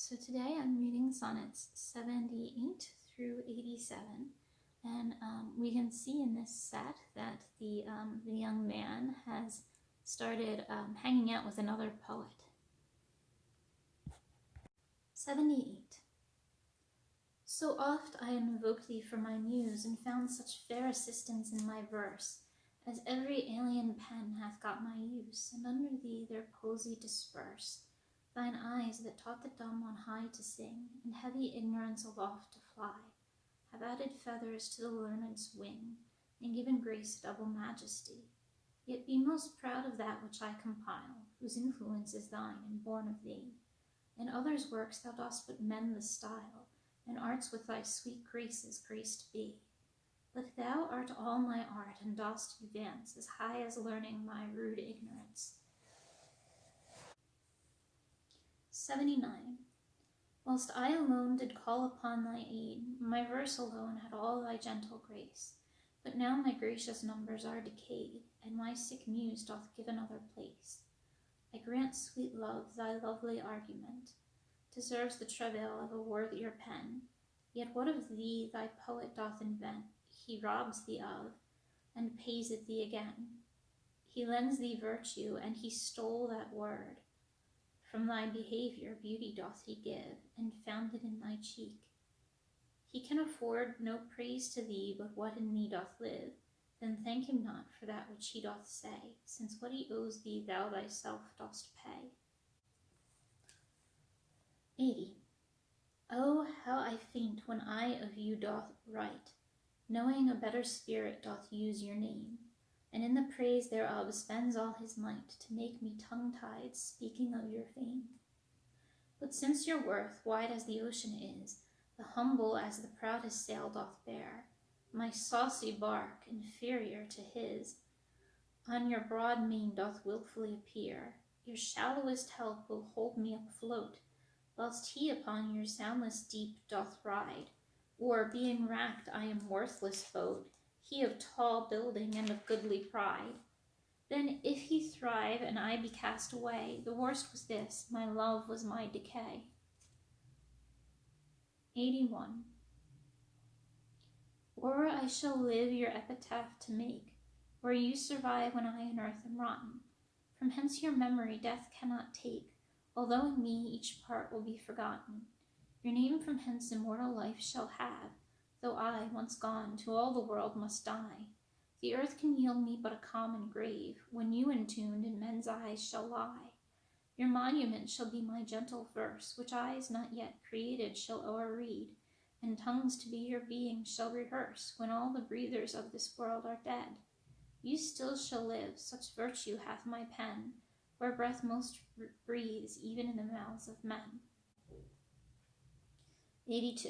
So today I'm reading sonnets 78 through 87, and we can see in this set that the young man has started hanging out with another poet. 78. So oft I invoked thee for my muse, and found such fair assistance in my verse, as every alien pen hath got my use, and under thee their poesy disperse. Thine eyes that taught the dumb on high to sing, and heavy ignorance aloft to fly, have added feathers to the learned's wing, and given grace a double majesty. Yet be most proud of that which I compile, whose influence is thine and born of thee. In others' works thou dost but mend the style, and arts with thy sweet graces graced be. But thou art all my art, and dost advance as high as learning my rude ignorance. 79. Whilst I alone did call upon thy aid, my verse alone had all thy gentle grace. But now my gracious numbers are decayed, and my sick muse doth give another place. I grant, sweet love, thy lovely argument deserves the travail of a worthier pen. Yet what of thee thy poet doth invent, he robs thee of, and pays it thee again. He lends thee virtue, and he stole that word. From thy behavior beauty doth he give, and found it in thy cheek. He can afford no praise to thee but what in thee doth live. Then thank him not for that which he doth say, since what he owes thee thou thyself dost pay. 80. Oh, how I faint when I of you doth write, knowing a better spirit doth use your name, and in the praise thereof spends all his might to make me tongue-tied speaking of your fame. But since your worth wide as the ocean is, the humble as the proudest sail doth bear, my saucy bark, inferior to his, on your broad main doth wilfully appear. Your shallowest help will hold me afloat, whilst he upon your soundless deep doth ride. Or, being wracked, I am worthless boat, he of tall building and of goodly pride. Then if he thrive and I be cast away, the worst was this, my love was my decay. 81. Or I shall live your epitaph to make, where you survive when I in earth am rotten. From hence your memory death cannot take, although in me each part will be forgotten. Your name from hence immortal life shall have, though I, once gone, to all the world must die. The earth can yield me but a common grave, when you entombed in men's eyes shall lie. Your monument shall be my gentle verse, which eyes not yet created shall o'erread, and tongues to be your being shall rehearse, when all the breathers of this world are dead. You still shall live, such virtue hath my pen, where breath most breathes, even in the mouths of men. 82.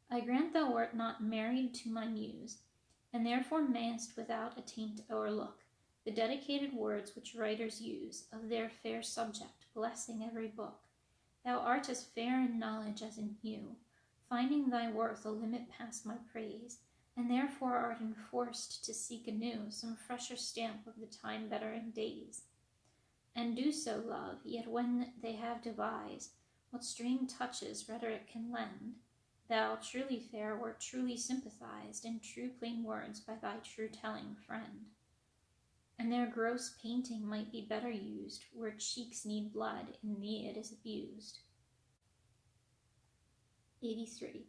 I grant thou wert not married to my muse, and therefore mayest without a taint o'erlook the dedicated words which writers use of their fair subject, blessing every book. Thou art as fair in knowledge as in hue, finding thy worth a limit past my praise, and therefore art enforced to seek anew some fresher stamp of the time-bettering days. And do so, love, yet when they have devised what strange touches rhetoric can lend, thou, truly fair, wert truly sympathized in true plain words by thy true telling friend. And their gross painting might be better used, where cheeks need blood, in thee it is abused. 83.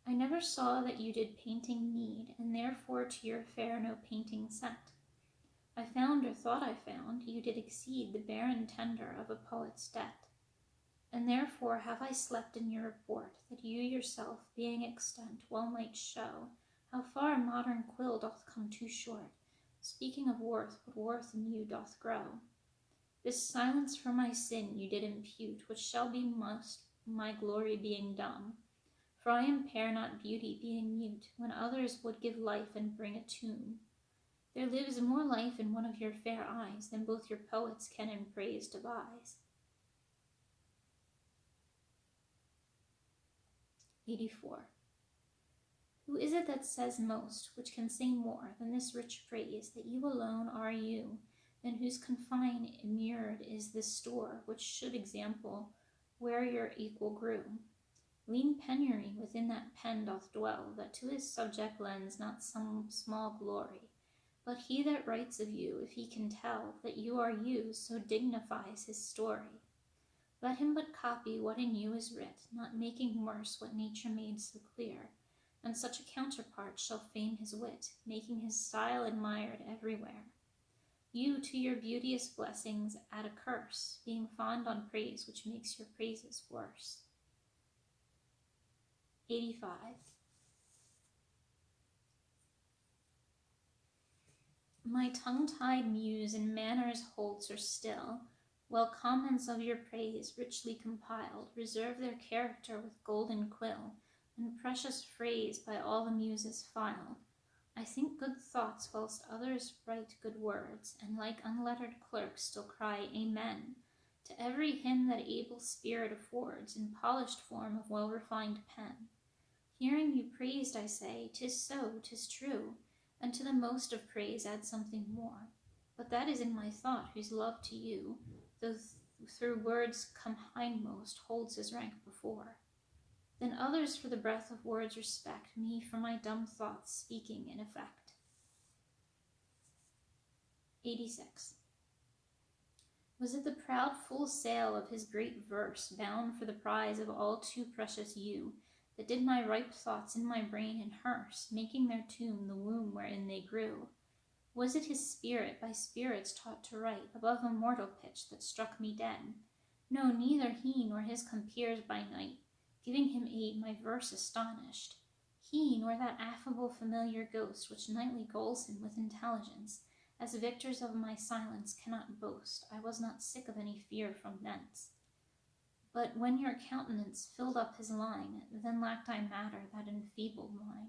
I never saw that you did painting need, and therefore to your fair no painting sent. I found, or thought I found, you did exceed the barren tender of a poet's debt. And therefore have I slept in your report, that you yourself, being extant, well might show how far a modern quill doth come too short, speaking of worth, what worth in you doth grow. This silence for my sin you did impute, which shall be most my glory being dumb. For I impair not beauty being mute, when others would give life and bring a tomb. There lives more life in one of your fair eyes than both your poets can in praise devise. 84. Who is it that says most, which can say more than this rich praise, that you alone are you, and whose confine immured is this store, which should example where your equal grew. Lean penury within that pen doth dwell, that to his subject lends not some small glory, but he that writes of you, if he can tell that you are you, so dignifies his story. Let him but copy what in you is writ, not making worse what nature made so clear, and such a counterpart shall fame his wit, making his style admired everywhere. You to your beauteous blessings add a curse, being fond on praise which makes your praises worse. 85. My tongue-tied muse in manners holds her still, while comments of your praise, richly compiled, reserve their character with golden quill, and precious phrase by all the muses filed. I think good thoughts whilst others write good words, and like unlettered clerks still cry Amen to every hymn that able spirit affords, in polished form of well-refined pen. Hearing you praised, I say, 'tis so, 'tis true, and to the most of praise add something more. But that is in my thought, whose love to you, though through words come hindmost, holds his rank before. Then others for the breath of words respect, me for my dumb thoughts speaking in effect. 86. Was it the proud full sail of his great verse, bound for the prize of all too precious you, that did my ripe thoughts in my brain inhearse, making their tomb the womb wherein they grew? Was it his spirit, by spirits taught to write, above a mortal pitch, that struck me dead? No, neither he nor his compeers by night, giving him aid, my verse astonished. He, nor that affable familiar ghost, which nightly gulls him with intelligence, as victors of my silence cannot boast. I was not sick of any fear from thence. But when your countenance filled up his line, then lacked I matter that enfeebled mine.